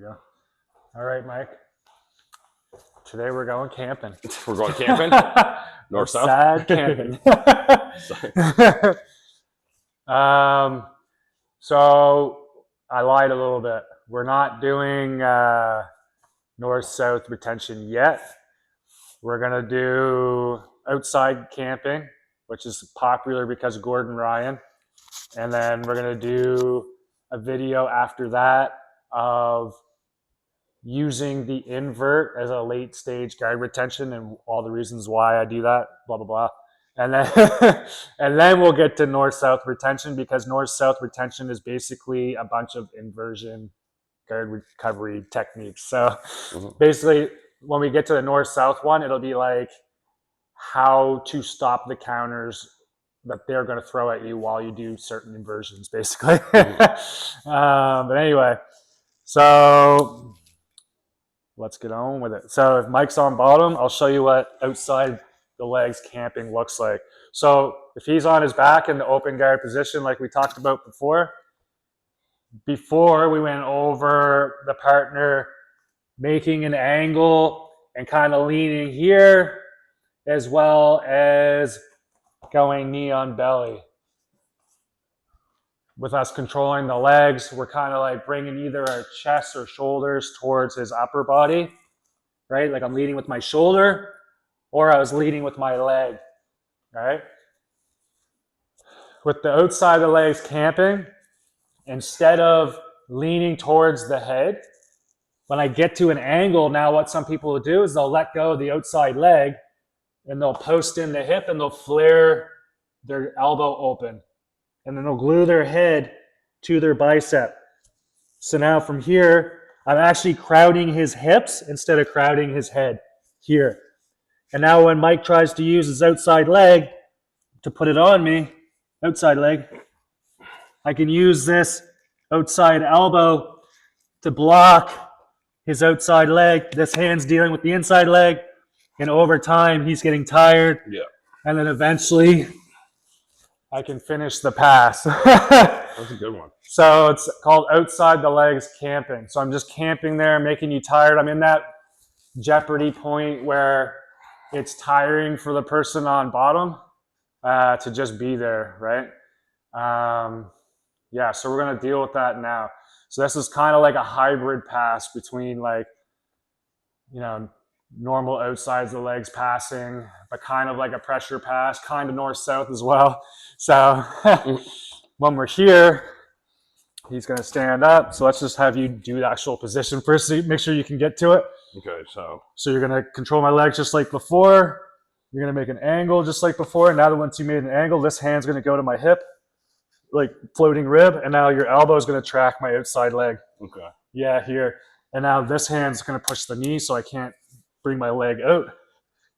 go. All right, Mike. Today we're going camping. We're going camping? North, south? Sad camping. So I lied a little bit. We're not doing north-south retention yet. We're going to do outside camping, which is popular because of Gordon Ryan. And then we're going to do a video after that of using the invert as a late stage guard retention and all the reasons why I do that, blah, blah, blah. And then, and then we'll get to north-south retention, because north-south retention is basically a bunch of inversion guard recovery techniques. So basically, when we get to the north-south one, it'll be like how to stop the counters that they're going to throw at you while you do certain inversions, basically. But anyway, so let's get on with it. So if Mike's on bottom, I'll show you what outside the legs camping looks like. So if he's on his back in the open guard position, like we talked about before we went over the partner making an angle and kind of leaning here, as well as going knee on belly. With us controlling the legs, we're kind of like bringing either our chest or shoulders towards his upper body, right? Like I'm leading with my shoulder, or I was leading with my leg, right? With the outside of the legs camping, instead of leaning towards the head, when I get to an angle, now what some people will do is they'll let go of the outside leg and they'll post in the hip and they'll flare their elbow open. And then they'll glue their head to their bicep. So now from here, I'm actually crowding his hips instead of crowding his head here. And now when Mike tries to use his outside leg to put it on me, outside leg, I can use this outside elbow to block his outside leg. This hand's dealing with the inside leg. And over time, he's getting tired. Yeah. And then eventually, I can finish the pass. That's a good one. So it's called outside the legs camping. So I'm just camping there, making you tired. I'm in that jeopardy point where it's tiring for the person on bottom to just be there, right? Yeah, so we're going to deal with that now. So this is kind of like a hybrid pass between like, you know, normal outsides of the legs passing, but kind of like a pressure pass, kind of north-south as well. So when we're here, he's going to stand up. So let's just have you do the actual position first. So make sure you can get to it. Okay, so you're going to control my legs just like before. You're going to make an angle just like before. Now that once you made an angle, this hand's going to go to my hip, like floating rib. And now your elbow is going to track my outside leg. okay. Yeah, here. And now this hand's going to push the knee so I can't bring my leg out.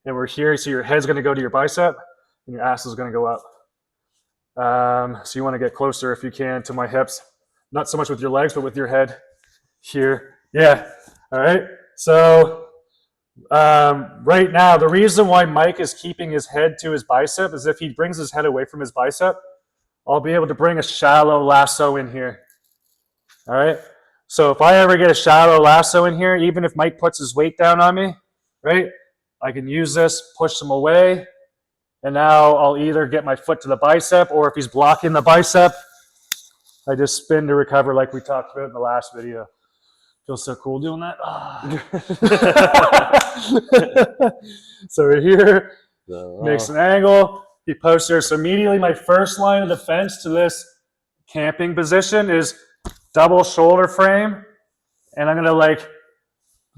And we're here, so your head's going to go to your bicep and your ass is going to go up. So you want to get closer if you can to my hips. Not so much with your legs, but with your head here. Yeah. All right. So right now, the reason why Mike is keeping his head to his bicep is if he brings his head away from his bicep, I'll be able to bring a shallow lasso in here. All right. So if I ever get a shallow lasso in here, even if Mike puts his weight down on me, right, I can use this, push him away, and now I'll either get my foot to the bicep, or if he's blocking the bicep, I just spin to recover like we talked about in the last video. Feels so cool doing that. So we're here, makes an angle, he posts there. So immediately my first line of defense to this camping position is double shoulder frame, and I'm going to like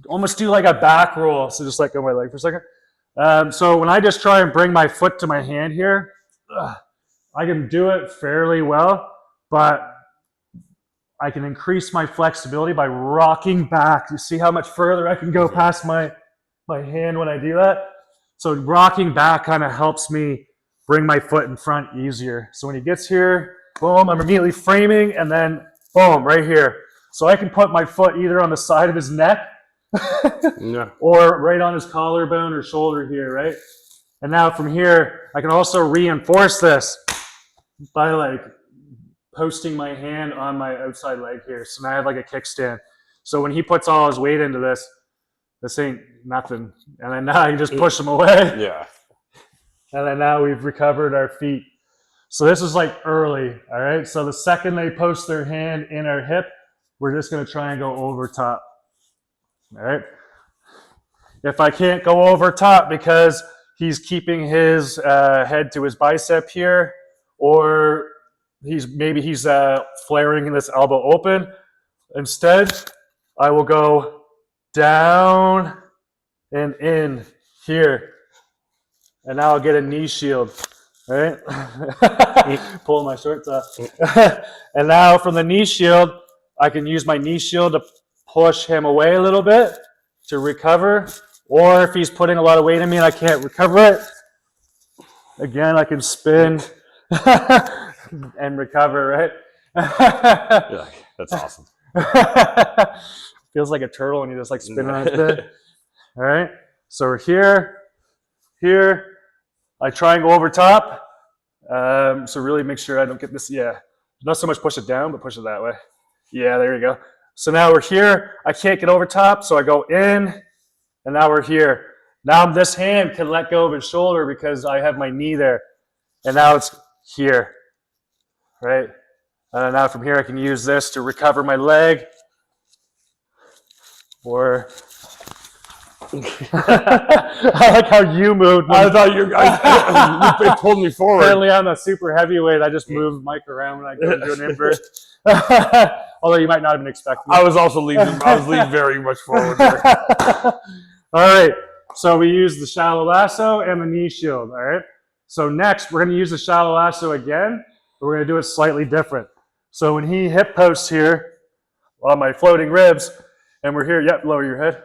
almost do like a back roll. So just let go of my leg for a second. So when I just try and bring my foot to my hand here, I can do it fairly well, but I can increase my flexibility by rocking back. You see how much further I can go past my hand when I do that? So rocking back kind of helps me bring my foot in front easier. So when he gets here, boom, I'm immediately framing, and then boom, right here. So I can put my foot either on the side of his neck Yeah. or right on his collarbone or shoulder here, right? And now from here, I can also reinforce this by like posting my hand on my outside leg here. So now I have like a kickstand. So when he puts all his weight into this ain't nothing. And then now I can just push him away. Yeah. And then now we've recovered our feet. So this is like early, all right? So the second they post their hand in our hip, we're just gonna try and go over top, all right? If I can't go over top because he's keeping his head to his bicep here, or maybe he's flaring this elbow open, instead, I will go down and in here. And now I'll get a knee shield, right? Pulling my shorts off. And now from the knee shield, I can use my knee shield to push him away a little bit to recover. Or if he's putting a lot of weight in me and I can't recover it, again, I can spin and recover, right? Yeah, that's awesome. Feels like a turtle when you just like spin on its bit. All right, so we're here. I try and go over top. So really make sure I don't get this. Yeah, not so much push it down, but push it that way. Yeah, there you go. So now we're here. I can't get over top, so I go in, and now we're here. Now this hand can let go of his shoulder because I have my knee there, and now it's here, right? Now from here I can use this to recover my leg, or I like how you moved. I thought you pulled me forward. Apparently I'm a super heavyweight. I just move Mike around when I go to an invert. Although you might not have been expecting. I was also leaning. I was leaning very much forward there. All right. So we use the shallow lasso and the knee shield. All right. So next we're going to use the shallow lasso again, but we're going to do it slightly different. So when he hip posts here on my floating ribs, and we're here, yep, lower your head.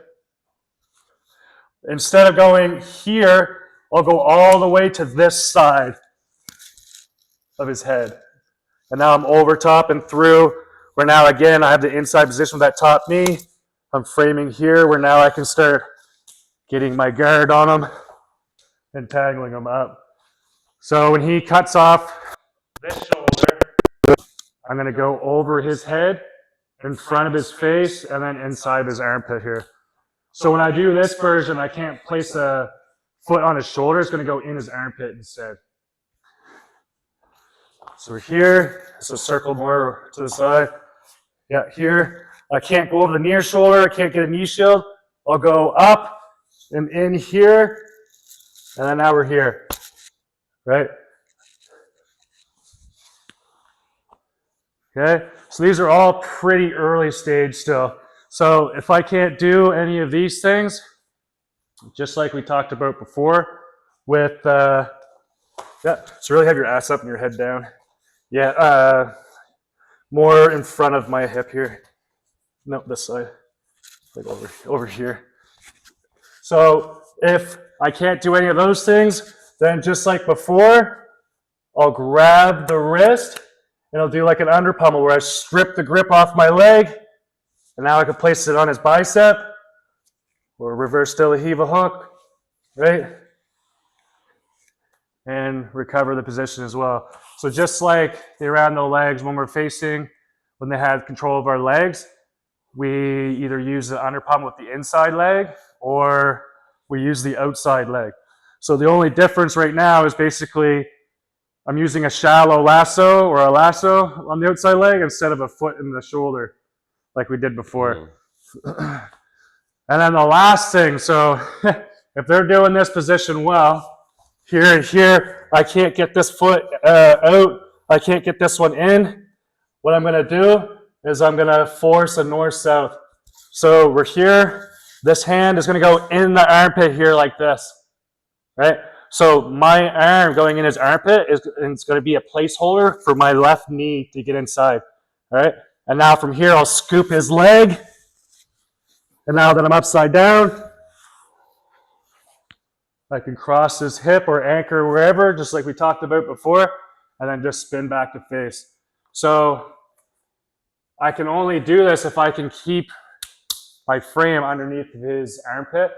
Instead of going here, I'll go all the way to this side of his head. And now I'm over top and through, where now again I have the inside position with that top knee. I'm framing here where now I can start getting my guard on him and tangling him up. So when he cuts off this shoulder, I'm going to go over his head, in front of his face, and then inside of his armpit here. So when I do this version, I can't place a foot on his shoulder. It's going to go in his armpit instead. So we're here. So circle more to the side. Yeah, here. I can't go over the near shoulder. I can't get a knee shield. I'll go up and in here. And then now we're here. Right? Okay? So these are all pretty early stage still. So if I can't do any of these things, just like we talked about before, with, yeah, so really have your ass up and your head down. Yeah, more in front of my hip here. No, this side, like over here. So if I can't do any of those things, then just like before, I'll grab the wrist and I'll do like an under pummel where I strip the grip off my leg. And now I can place it on his bicep, or reverse De La Riva hook, right? And recover the position as well. So just like the around the legs when we're facing, when they have control of our legs, we either use the under pummel with the inside leg, or we use the outside leg. So the only difference right now is basically I'm using a shallow lasso or a lasso on the outside leg instead of a foot in the shoulder, like we did before. And then the last thing, so if they're doing this position well, here and here, I can't get this foot out, I can't get this one in. What I'm gonna do is I'm gonna force a north-south. So we're here, this hand is gonna go in the armpit here like this, right? So my arm going in his armpit is gonna be a placeholder for my left knee to get inside, all right? And now from here, I'll scoop his leg. And now that I'm upside down, I can cross his hip or anchor wherever, just like we talked about before, and then just spin back to face. So I can only do this if I can keep my frame underneath his armpit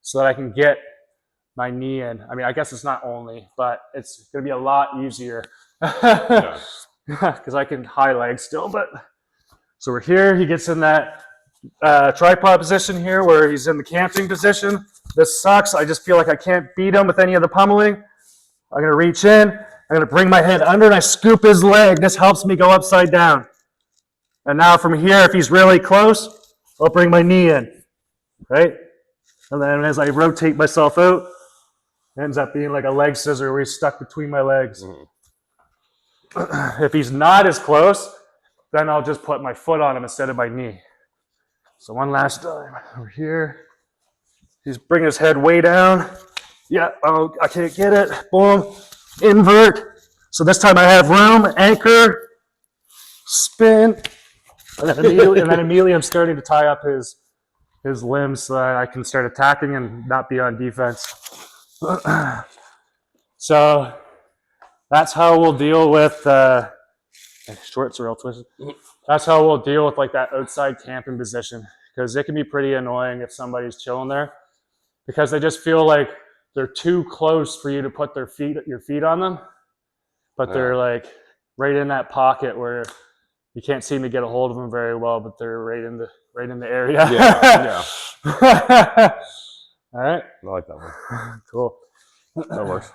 so that I can get my knee in. I mean, I guess it's not only, but it's going to be a lot easier because I can high leg still, but... So we're here, he gets in that tripod position here where he's in the camping position. This sucks. I just feel like I can't beat him with any of the pummeling. I'm going to reach in. I'm going to bring my head under and I scoop his leg. This helps me go upside down. And now from here, if he's really close, I'll bring my knee in, right? And then as I rotate myself out, it ends up being like a leg scissor where he's stuck between my legs. If he's not as close, then I'll just put my foot on him instead of my knee. So one last time, over here. He's bringing his head way down. Yeah, oh, I can't get it. Boom, invert. So this time I have room, anchor, spin, and then immediately I'm starting to tie up his limbs so that I can start attacking and not be on defense. So that's how we'll deal with shorts are all twisted. That's how we'll deal with like that outside camping position, because it can be pretty annoying if somebody's chilling there because they just feel like they're too close for you to put your feet on them, but they're like right in that pocket where you can't seem to get a hold of them very well, but they're right in the area. Yeah. All right. I like that one. Cool. That works.